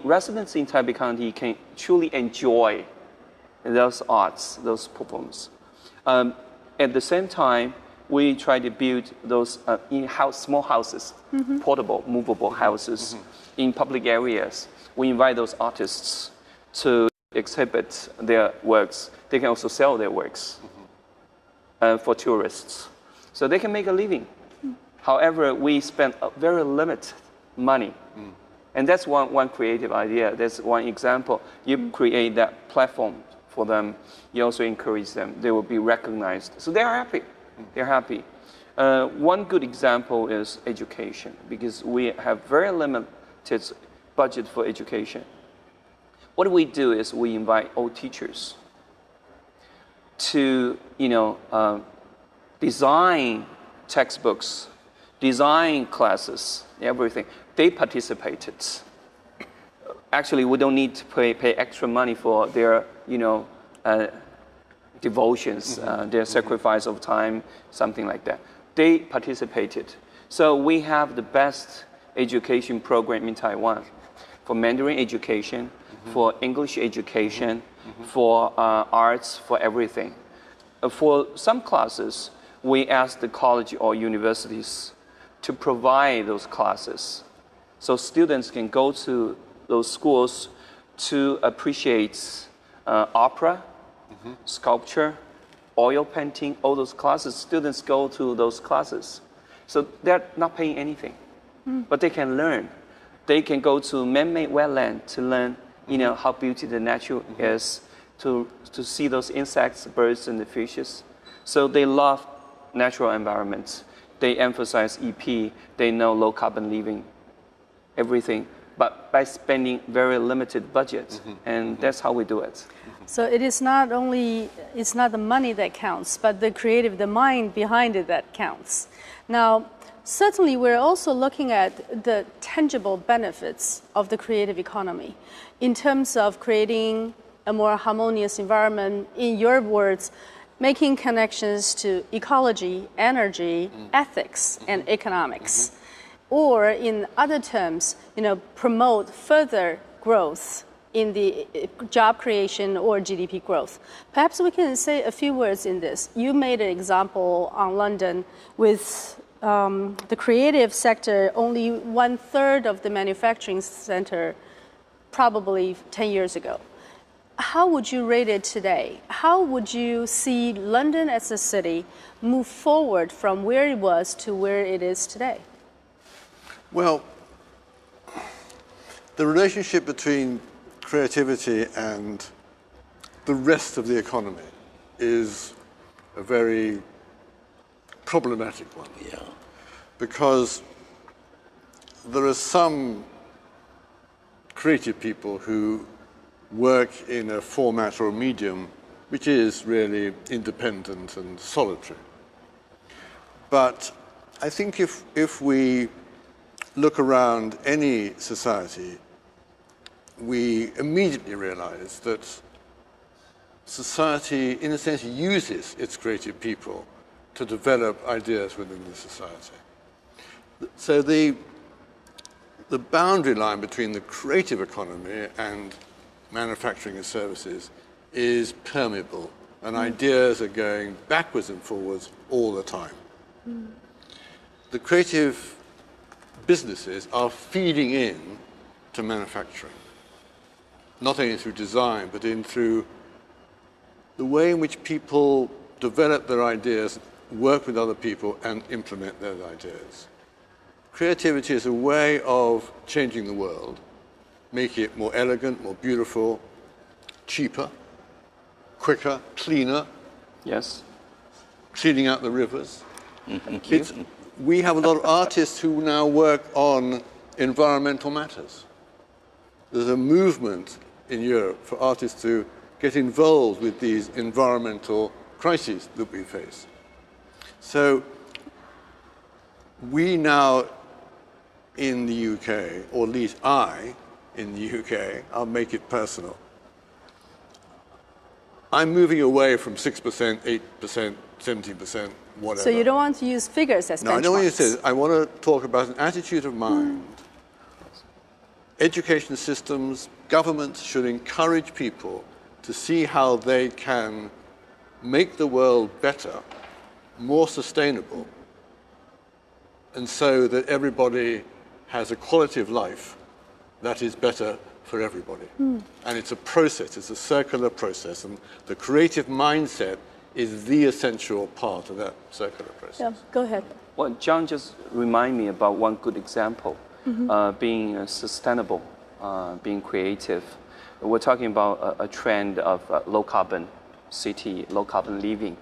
residents in Taipei County can truly enjoy those arts, those performances. At the same time, we try to build those in-house small houses, portable, movable houses in public areas. We invite those artists to exhibit their works. They can also sell their works for tourists. So they can make a living. However, we spend a very limited money. And that's one creative idea. That's one example. You create that platform for them. You also encourage them. They will be recognized. So they're happy. They're happy. One good example is education, because we have very limited budget for education. What we do is we invite all teachers to, design textbooks, design classes, everything. They participated. Actually, we don't need to pay extra money for their, devotions, their sacrifice of time, something like that. They participated. So we have the best education program in Taiwan for Mandarin education, for English education, for arts, for everything. For some classes, we ask the college or universities to provide those classes. So students can go to those schools to appreciate opera, sculpture, oil painting, all those classes. Students go to those classes. So they're not paying anything, but they can learn. They can go to man-made wetland to learn, how beautiful the nature is, to see those insects, birds, and the fishes. So they love natural environments. They emphasize EP. They know low carbon living, everything, but by spending very limited budget, and that's how we do it. So it's not the money that counts, but the mind behind it that counts. Now, certainly we're also looking at the tangible benefits of the creative economy in terms of creating a more harmonious environment, in your words, making connections to ecology, energy, ethics, and economics. Or in other terms, promote further growth in the job creation or GDP growth. Perhaps we can say a few words in this. You made an example on London with the creative sector, only 1/3 of the manufacturing center probably 10 years ago. How would you rate it today? How would you see London as a city move forward from where it was to where it is today? Well, the relationship between creativity and the rest of the economy is a very problematic one. Yeah. Because there are some creative people who work in a format or a medium which is really independent and solitary. But I think if we look around any society, we immediately realize that society, in a sense, uses its creative people to develop ideas within the society. So the boundary line between the creative economy and manufacturing and services is permeable, and ideas are going backwards and forwards all the time. The creative businesses are feeding in to manufacturing, not only through design, but through the way in which people develop their ideas, work with other people, and implement those ideas. Creativity is a way of changing the world, making it more elegant, more beautiful, cheaper, quicker, cleaner. Yes. Cleaning out the rivers. Thank you. We have a lot of artists who now work on environmental matters. There's a movement in Europe for artists to get involved with these environmental crises that we face. So we now in the UK, or at least I in the UK, I'll make it personal, I'm moving away from 6%, 8%, 17%, whatever. So you don't want to use figures as benchmarks? No, I don't want to use it. I want to talk about an attitude of mind education systems, governments should encourage people to see how they can make the world better, more sustainable, and so that everybody has a quality of life that is better for everybody. And it's a process, it's a circular process, and the creative mindset is the essential part of that circular process. Yeah, go ahead. Well, John just reminded me about one good example, being sustainable, being creative. We're talking about a trend of low carbon city, low carbon living.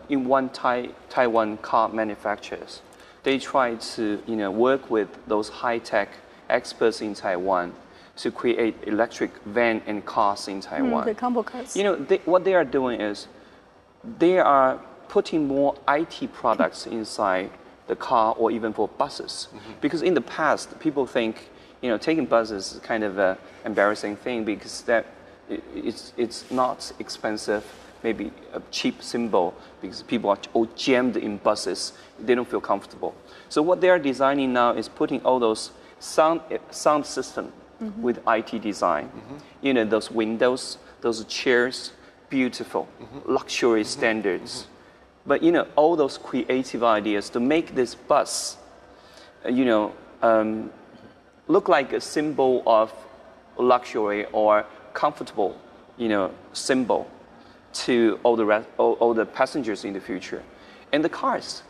In one Taiwan car manufacturers, they try to work with those high-tech experts in Taiwan to create electric van and cars in Taiwan. The combo cars. What they are doing is they are putting more IT products inside the car or even for buses. Because in the past, people think, taking buses is kind of an embarrassing thing because it's not expensive, maybe a cheap symbol because people are all jammed in buses. They don't feel comfortable. So what they are designing now is putting all those sound system with IT design. Those windows, those chairs, beautiful, luxury standards. But all those creative ideas to make this bus, look like a symbol of luxury or comfortable, symbol to all the passengers in the future. And the cars,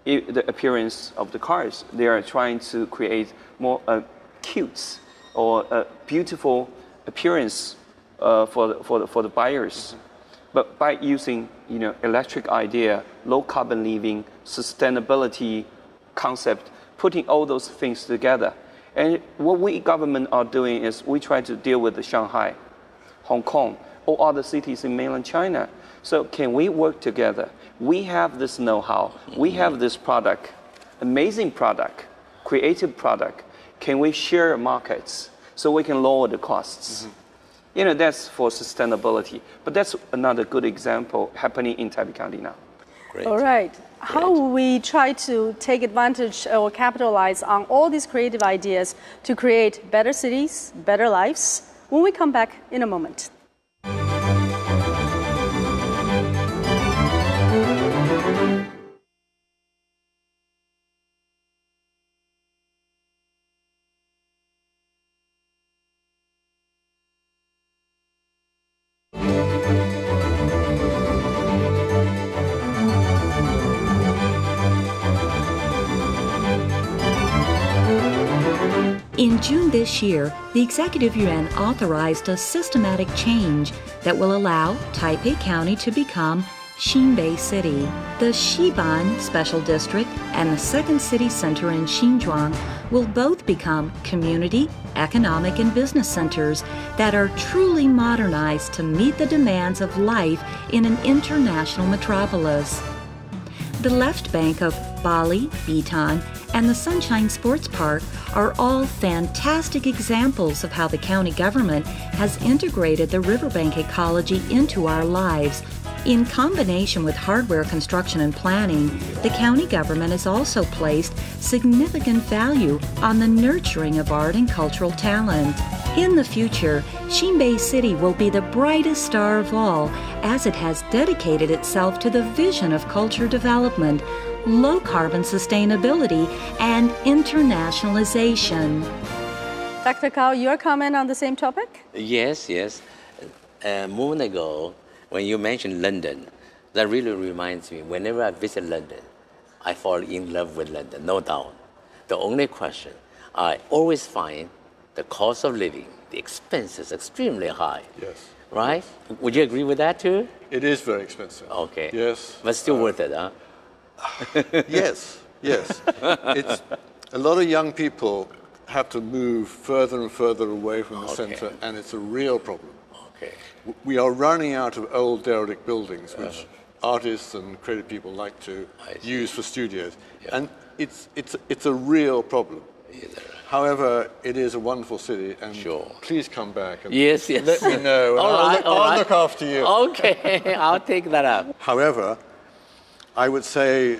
the appearance of the cars, they are trying to create more cute or a beautiful appearance for the buyers. But by using electric idea, low carbon living, sustainability concept, putting all those things together. And what we government are doing is we try to deal with the Shanghai, Hong Kong, or other cities in mainland China. So can we work together? We have this know-how. We have this product, amazing product, creative product. Can we share markets so we can lower the costs? That's for sustainability. But that's another good example happening in Taipei County now. Great. All right. How will we try to take advantage or capitalize on all these creative ideas to create better cities, better lives? When we come back in a moment. In June this year, the Executive Yuan authorized a systematic change that will allow Taipei County to become Xinbei City. The Xiban Special District and the Second City Center in Xinzhuang will both become community, economic, and business centers that are truly modernized to meet the demands of life in an international metropolis. The left bank of Bali, Bitan, and the Sunshine Sports Park are all fantastic examples of how the county government has integrated the riverbank ecology into our lives. In combination with hardware construction and planning, the county government has also placed significant value on the nurturing of art and cultural talent. In the future, Xinbei City will be the brightest star of all as it has dedicated itself to the vision of culture development, low carbon sustainability, and internationalization. Dr. Kao, your comment on the same topic? Yes. A moment ago, when you mentioned London, that really reminds me, whenever I visit London, I fall in love with London, no doubt. The only question, I always find the cost of living, the expenses extremely high. Yes. Right? Would you agree with that too? It is very expensive. Okay. Yes. But still worth it, huh? Yes. It's a lot of young people have to move further and further away from the center, and it's a real problem. Okay. We are running out of old derelict buildings, which artists and creative people like to use for studios, and it's a real problem. However, it is a wonderful city, and please come back and yes. let me know. I'll look after you. Okay, I'll take that up. However, I would say